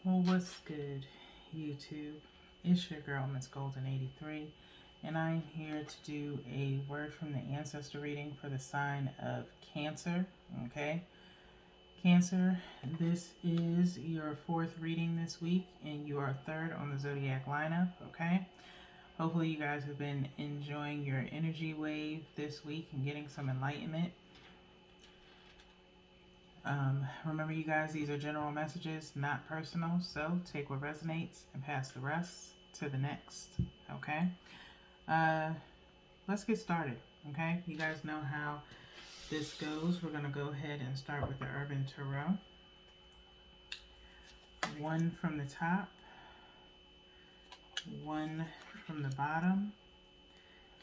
Well, what's good, YouTube? It's your girl, Miss Golden 83, and I'm here to do a word from the ancestor reading for the sign of Cancer. Okay, Cancer, this is your fourth reading this week, and you are third on the zodiac lineup. Okay, hopefully, you guys have been enjoying your energy wave this week and getting some enlightenment. Remember, you guys, these are general messages, not personal. So take what resonates and pass the rest to the next. Okay? Uh, let's get started. Okay? You guys know how this goes. We're going to go ahead and start with the Urban Tarot. One from the top, one from the bottom,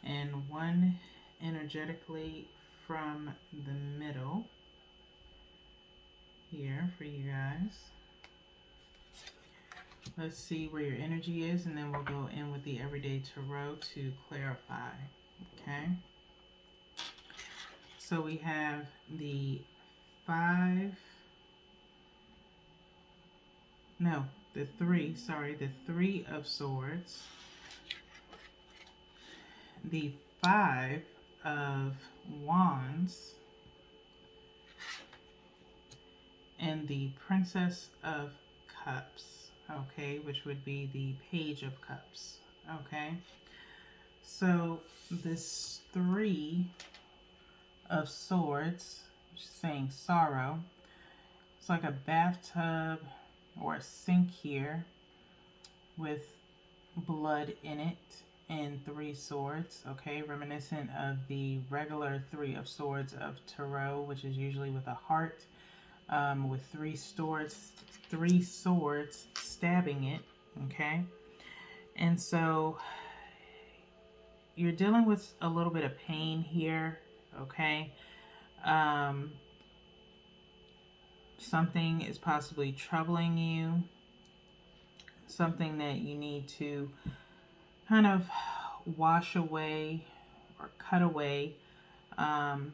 and one energetically from the middle here for you guys. Let's see where your energy is, and then we'll go in with the Everyday Tarot to clarify. Okay? So we have the Three of Swords, the Five of Wands, and the Princess of Cups, okay, which would be the Page of Cups, okay? So this Three of Swords, which is saying sorrow, it's like a bathtub or a sink here with blood in it and three swords, okay, reminiscent of the regular Three of Swords of Tarot, which is usually with a heart, with three swords stabbing it, okay? And so you're dealing with a little bit of pain here, okay? Something is possibly troubling you, something that you need to kind of wash away or cut away, some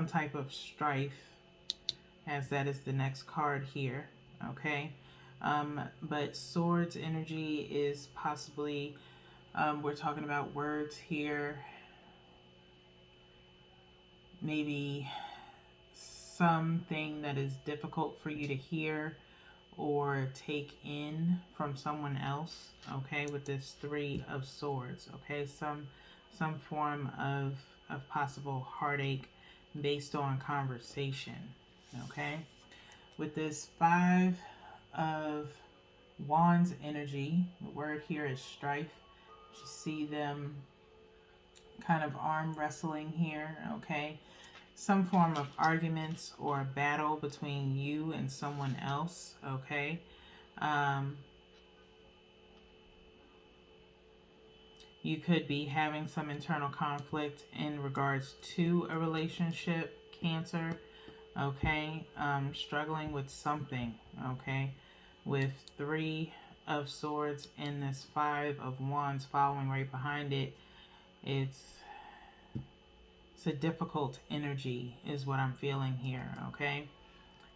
type of strife, as that is the next card here, okay? But swords energy is possibly, we're talking about words here, maybe something that is difficult for you to hear or take in from someone else, okay, with this Three of Swords, okay? Some form of possible heartache based on conversation, okay? With this Five of Wands energy, the word here is strife. You see them kind of arm wrestling here, okay? Some form of arguments or battle between you and someone else, okay? You could be having some internal conflict in regards to a relationship, Cancer, okay? Struggling with something, okay? With Three of Swords and this Five of Wands following right behind it, it's a difficult energy is what I'm feeling here, okay?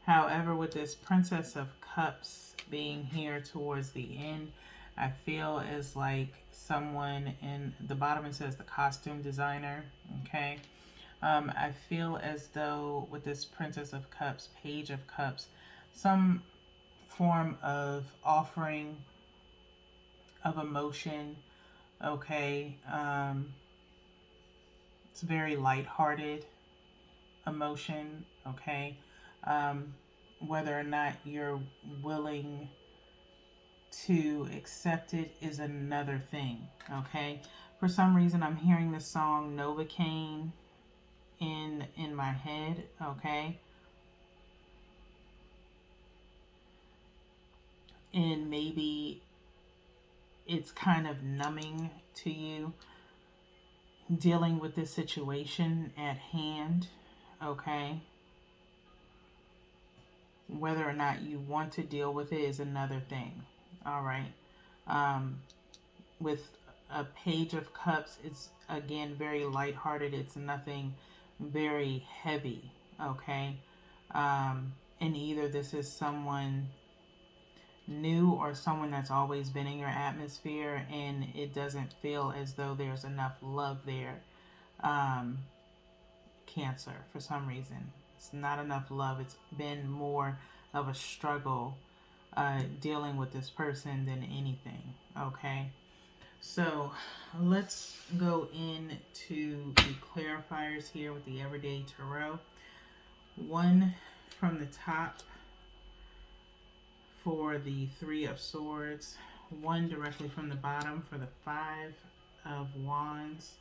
However, with this Princess of Cups being here towards the end, I feel as like someone in the bottom, it says the costume designer, okay? I feel as though with this Princess of Cups, Page of Cups, some form of offering of emotion, okay? It's very lighthearted emotion, okay? Whether or not you're willing to accept it is another thing, okay? For some reason, I'm hearing the song Novocaine in my head, okay? And maybe it's kind of numbing to you dealing with this situation at hand, okay? Whether or not you want to deal with it is another thing, all right? With a Page of Cups, it's again very lighthearted. It's nothing very heavy, okay? And either this is someone new or someone that's always been in your atmosphere, and it doesn't feel as though there's enough love there. Um, Cancer, for some reason. It's not enough love. It's been more of a struggle dealing with this person than anything. Okay. So let's go into the clarifiers here with the Everyday Tarot. One from the top for the Three of Swords, one directly from the bottom for the Five of Wands,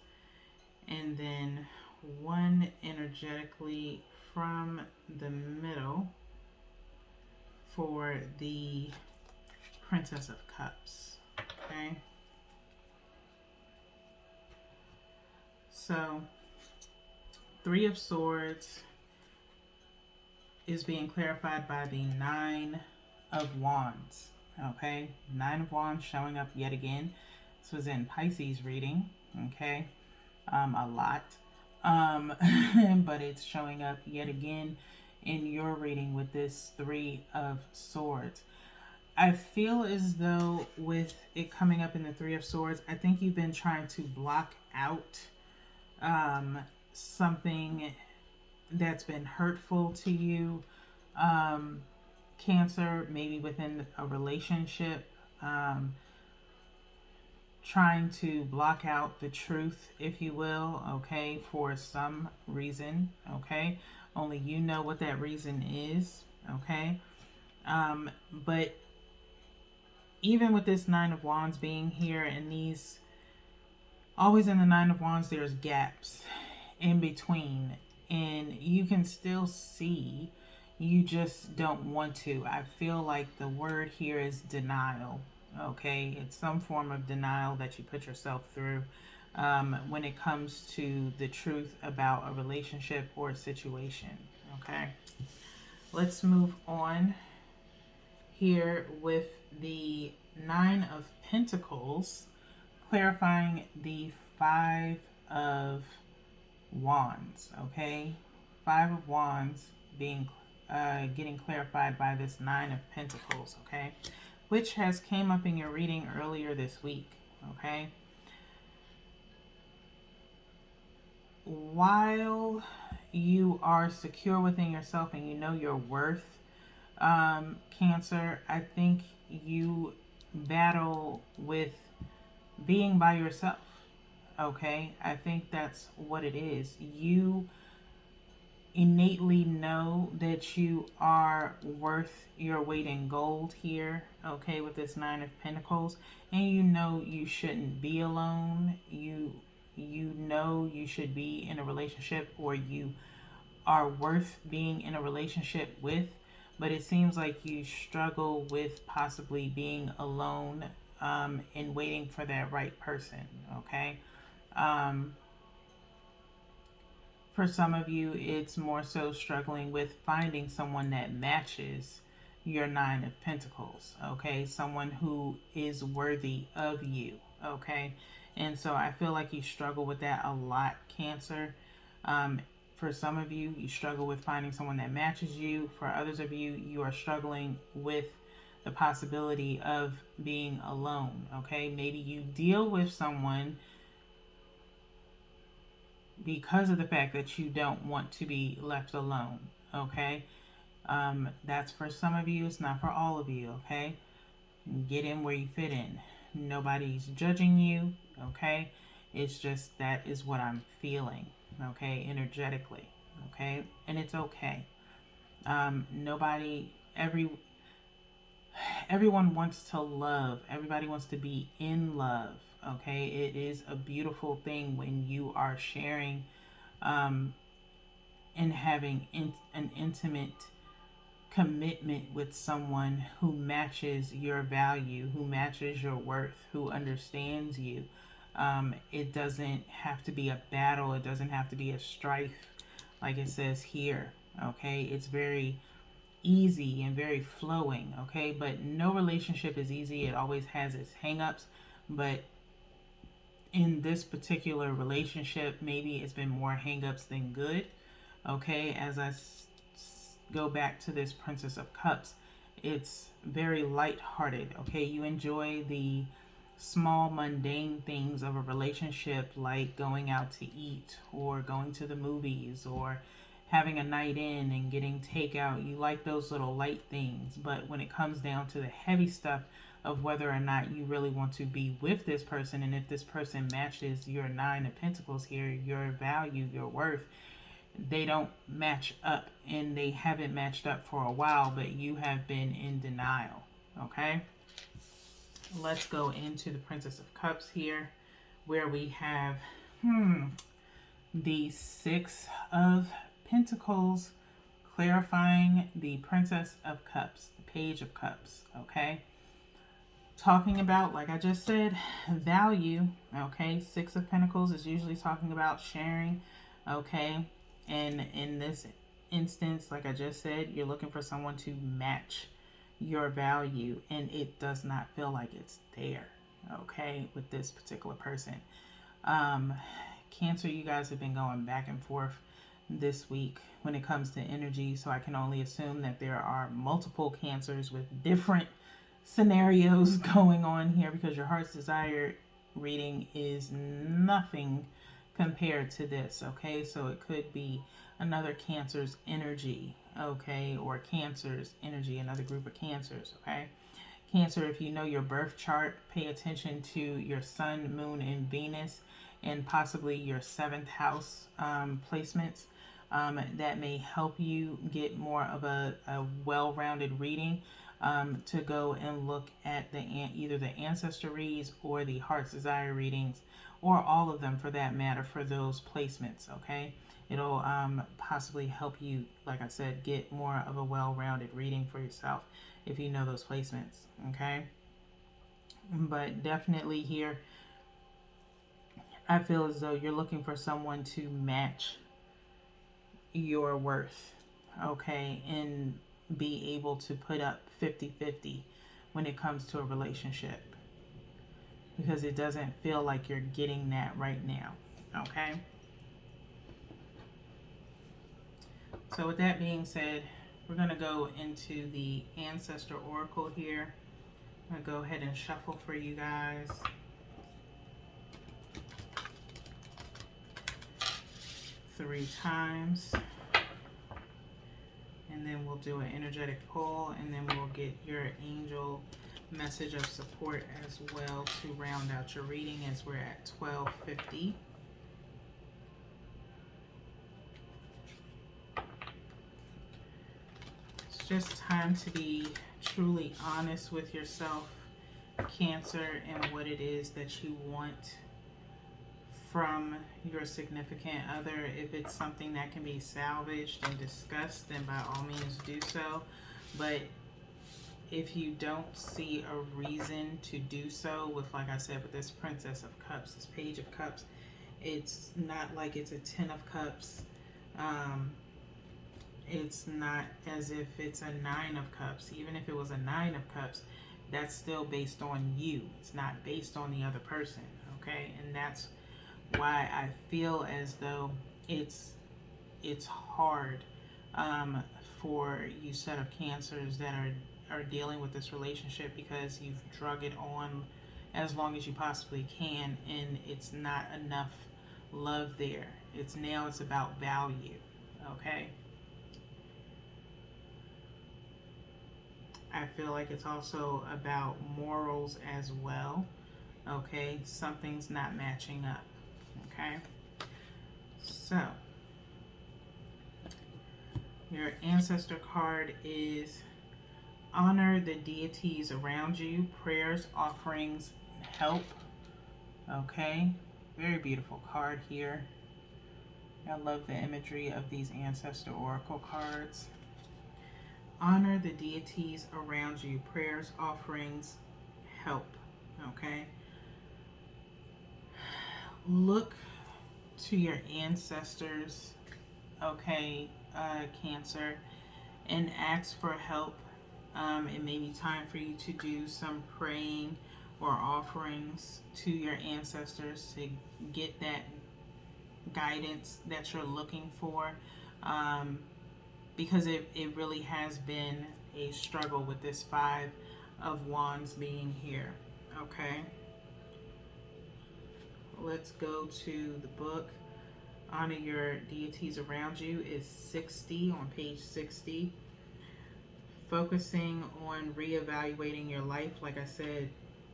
and then one energetically from the middle for the Princess of Cups. Okay. So, Three of Swords is being clarified by the Nine of Wands. Okay, Nine of Wands showing up yet again. This was in Pisces reading. Okay, a lot, but it's showing up yet again in your reading with this Three of Swords. I feel as though with it coming up in the Three of Swords, I think you've been trying to block out something that's been hurtful to you, Cancer, maybe within a relationship, trying to block out the truth, if you will, okay, for some reason, okay? Only you know what that reason is, okay? But even with this Nine of Wands being here, and these, always in the Nine of Wands, there's gaps in between, and you can still see, you just don't want to. I feel like the word here is denial. Okay, it's some form of denial that you put yourself through when it comes to the truth about a relationship or a situation. Okay, let's move on here with the Nine of Pentacles, clarifying the Five of Wands. Okay, Five of Wands being getting clarified by this Nine of Pentacles. Okay, which has came up in your reading earlier this week. Okay, while you are secure within yourself and you know your worth, Cancer, I think you battle with being by yourself. Okay, I think that's what it is. You innately know that you are worth your weight in gold here, okay, with this Nine of Pentacles, and you know you shouldn't be alone. You know you should be in a relationship, or you are worth being in a relationship with, but it seems like you struggle with possibly being alone and waiting for that right person, okay? For some of you, it's more so struggling with finding someone that matches your Nine of Pentacles, okay? Someone who is worthy of you, okay? And so I feel like you struggle with that a lot, Cancer. For some of you, you struggle with finding someone that matches you. For others of you, you are struggling with the possibility of being alone, okay? Maybe you deal with someone because of the fact that you don't want to be left alone, okay? That's for some of you. It's not for all of you, okay? Get in where you fit in. Nobody's judging you, okay? It's just that is what I'm feeling, okay, energetically, okay? And it's okay. Everyone wants to love. Everybody wants to be in love, okay? It is a beautiful thing when you are sharing and having an intimate commitment with someone who matches your value, who matches your worth, who understands you. It doesn't have to be a battle. It doesn't have to be a strife like it says here, okay? It's very easy and very flowing, okay? But no relationship is easy. It always has its hang-ups. But in this particular relationship, maybe it's been more hang-ups than good, okay? As I go back to this Princess of Cups, it's very lighthearted. Okay, you enjoy the small mundane things of a relationship, like going out to eat or going to the movies or having a night in and getting takeout. You like those little light things, but when it comes down to the heavy stuff of whether or not you really want to be with this person, and if this person matches your Nine of Pentacles here, your value, your worth, they don't match up, and they haven't matched up for a while, but you have been in denial. Okay, let's go into the Princess of Cups here, where we have the Six of Pentacles, clarifying the Princess of Cups, the Page of Cups. Okay, talking about, like I just said, value. Okay, Six of Pentacles is usually talking about sharing. Okay, and in this instance, like I just said, you're looking for someone to match your value, and it does not feel like it's there. Okay, with this particular person. Cancer, you guys have been going back and forth this week when it comes to energy, so I can only assume that there are multiple Cancers with different scenarios going on here, because your heart's desire reading is nothing compared to this. Okay, so it could be another Cancer's energy, okay, or Cancer's energy, another group of Cancers. Okay, Cancer, if you know your birth chart, pay attention to your Sun, Moon, and Venus, and possibly your 7th house placements. That may help you get more of a well-rounded reading, to go and look at either the ancestor reads or the heart's desire readings, or all of them for that matter, for those placements. Okay, it'll possibly help you, like I said, get more of a well-rounded reading for yourself if you know those placements. Okay, but definitely here, I feel as though you're looking for someone to match your worth, okay, and be able to put up 50-50 when it comes to a relationship, because it doesn't feel like you're getting that right now. Okay, so with that being said, we're going to go into the Ancestor Oracle here. I'm going to go ahead and shuffle for you guys. Three times, and then we'll do an energetic pull, and then we'll get your angel message of support as well to round out your reading, as we're at 12:50. It's just time to be truly honest with yourself, Cancer, and what it is that you want from your significant other. If it's something that can be salvaged and discussed, then by all means do so. But if you don't see a reason to do so, with, like I said, with this Princess of Cups, this Page of Cups, it's not like it's a 10 of Cups. It's not as if it's a 9 of Cups. Even if it was a 9 of Cups, that's still based on you. It's not based on the other person. Okay, and that's why I feel as though it's hard for you set of Cancers that are dealing with this relationship, because you've drug it on as long as you possibly can, and it's not enough love there. It's about value. Okay, I feel like it's also about morals as well. Okay, something's not matching up. Okay, so your ancestor card is honor the deities around you, prayers, offerings, help. Okay, very beautiful card here. I love the imagery of these Ancestor Oracle cards. Honor the deities around you, prayers, offerings, help. Okay, look to your ancestors, okay, Cancer, and ask for help. It may be time for you to do some praying or offerings to your ancestors to get that guidance that you're looking for, because it really has been a struggle with this Five of Wands being here. Okay. Let's go to the book. Honor Your Deities Around You is 60, on page 60. Focusing on reevaluating your life, like I said,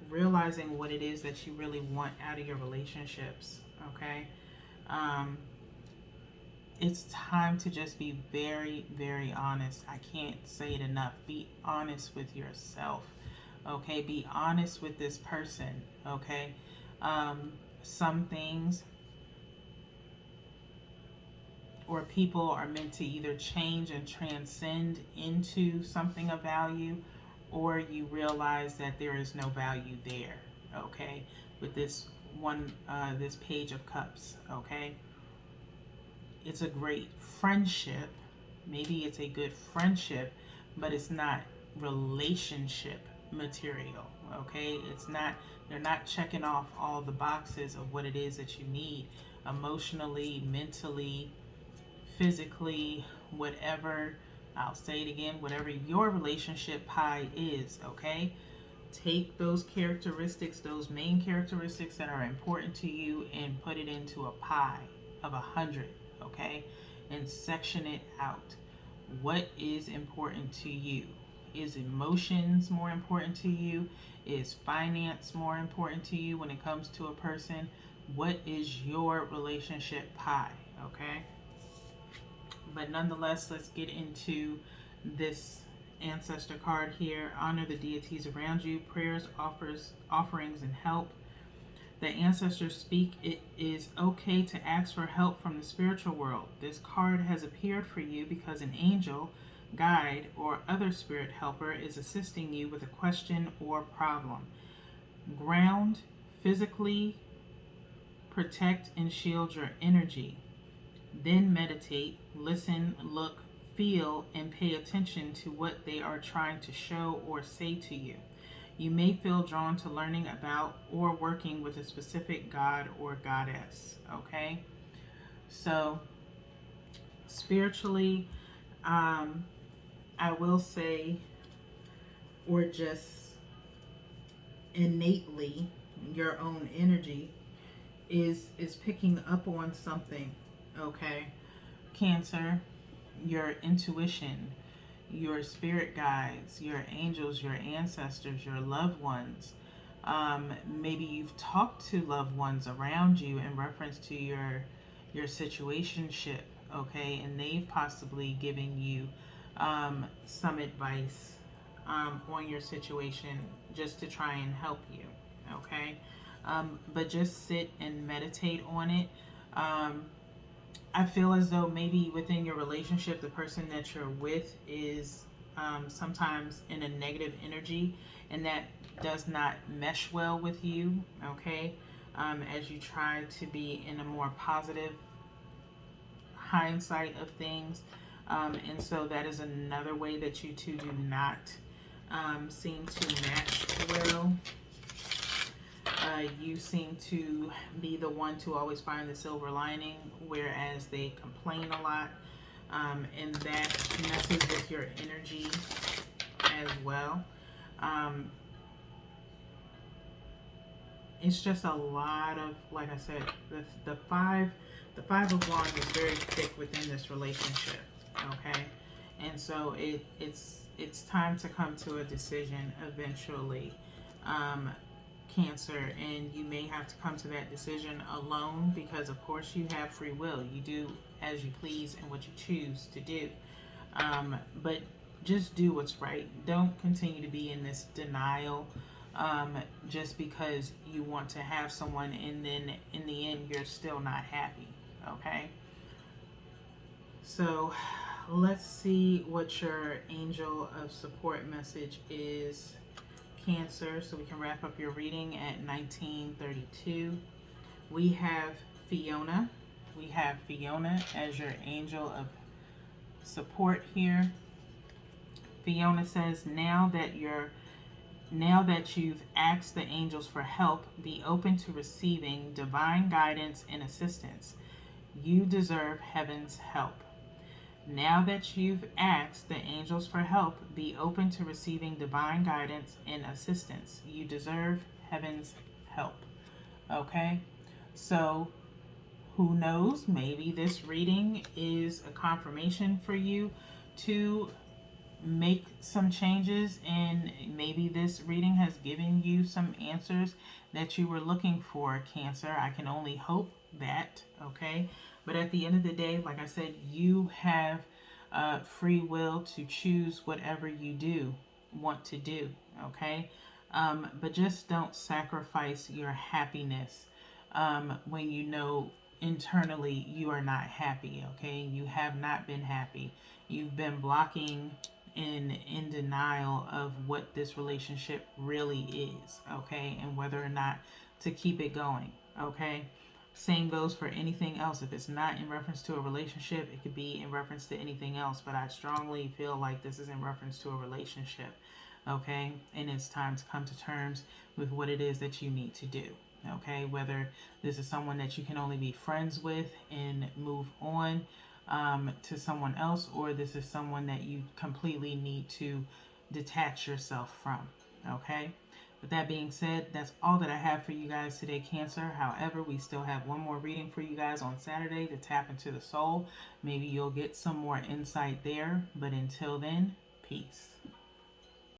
realizing what it is that you really want out of your relationships. Okay. It's time to just be very, very honest. I can't say it enough. Be honest with yourself. Okay. Be honest with this person. Okay. Some things or people are meant to either change and transcend into something of value, or you realize that there is no value there. Okay. With this one, this Page of Cups. Okay. It's a great friendship. Maybe it's a good friendship, but it's not relationship material. Okay. It's not, they're not checking off all the boxes of what it is that you need emotionally, mentally, physically, whatever. I'll say it again, whatever your relationship pie is. Okay. Take those characteristics, those main characteristics that are important to you, and put it into a pie of 100. Okay. And section it out. What is important to you? Is emotions more important to you? Is finance more important to you when it comes to a person? What is your relationship pie? Okay. But nonetheless, let's get into this Ancestor card here. Honor the deities around you. Prayers, offerings, and help. The ancestors speak. It is okay to ask for help from the spiritual world. This card has appeared for you because an angel, guide, or other spirit helper is assisting you with a question or problem. Ground, physically protect and shield your energy. Then meditate, listen, look, feel, and pay attention to what they are trying to show or say to you. You may feel drawn to learning about or working with a specific god or goddess. Okay? So, spiritually, I will say, or just innately, your own energy is picking up on something. Okay? Cancer, your intuition, your spirit guides, your angels, your ancestors, your loved ones. Maybe you've talked to loved ones around you in reference to your situationship, okay, and they've possibly given you some advice on your situation just to try and help you, okay. But just sit and meditate on it. I feel as though maybe within your relationship, the person that you're with is sometimes in a negative energy, and that does not mesh well with you, okay? As you try to be in a more positive hindsight of things. And so that is another way that you two do not seem to match well. You seem to be the one to always find the silver lining, whereas they complain a lot, and that messes with your energy as well. It's just a lot of, like I said, the five of Wands is very thick within this relationship. Okay, and so it's time to come to a decision eventually. Cancer, and you may have to come to that decision alone, because of course you have free will. You do as you please and what you choose to do, but just do what's right. Don't continue to be in this denial just because you want to have someone and then in the end you're still not happy. Okay, so let's see what your angel of support message is, Cancer, so we can wrap up your reading at 1932. We have Fiona. We have Fiona as your angel of support here. Fiona says, now that you've asked the angels for help, be open to receiving divine guidance and assistance. You deserve heaven's help. Now that you've asked the angels for help, be open to receiving divine guidance and assistance. You deserve heaven's help. Okay? So, who knows? Maybe this reading is a confirmation for you to make some changes, and maybe this reading has given you some answers that you were looking for, Cancer. I can only hope that. Okay? But at the end of the day, like I said, you have free will to choose whatever you do want to do. Okay? But just don't sacrifice your happiness when you know internally you are not happy. Okay? You have not been happy. You've been blocking in denial of what this relationship really is. Okay? And whether or not to keep it going. Okay? Same goes for anything else. If it's not in reference to a relationship, it could be in reference to anything else. But I strongly feel like this is in reference to a relationship. Okay? And it's time to come to terms with what it is that you need to do. Okay? Whether this is someone that you can only be friends with and move on to someone else, or this is someone that you completely need to detach yourself from. Okay? With that being said, that's all that I have for you guys today, Cancer. However, we still have one more reading for you guys on Saturday to tap into the soul. Maybe you'll get some more insight there. But until then, peace.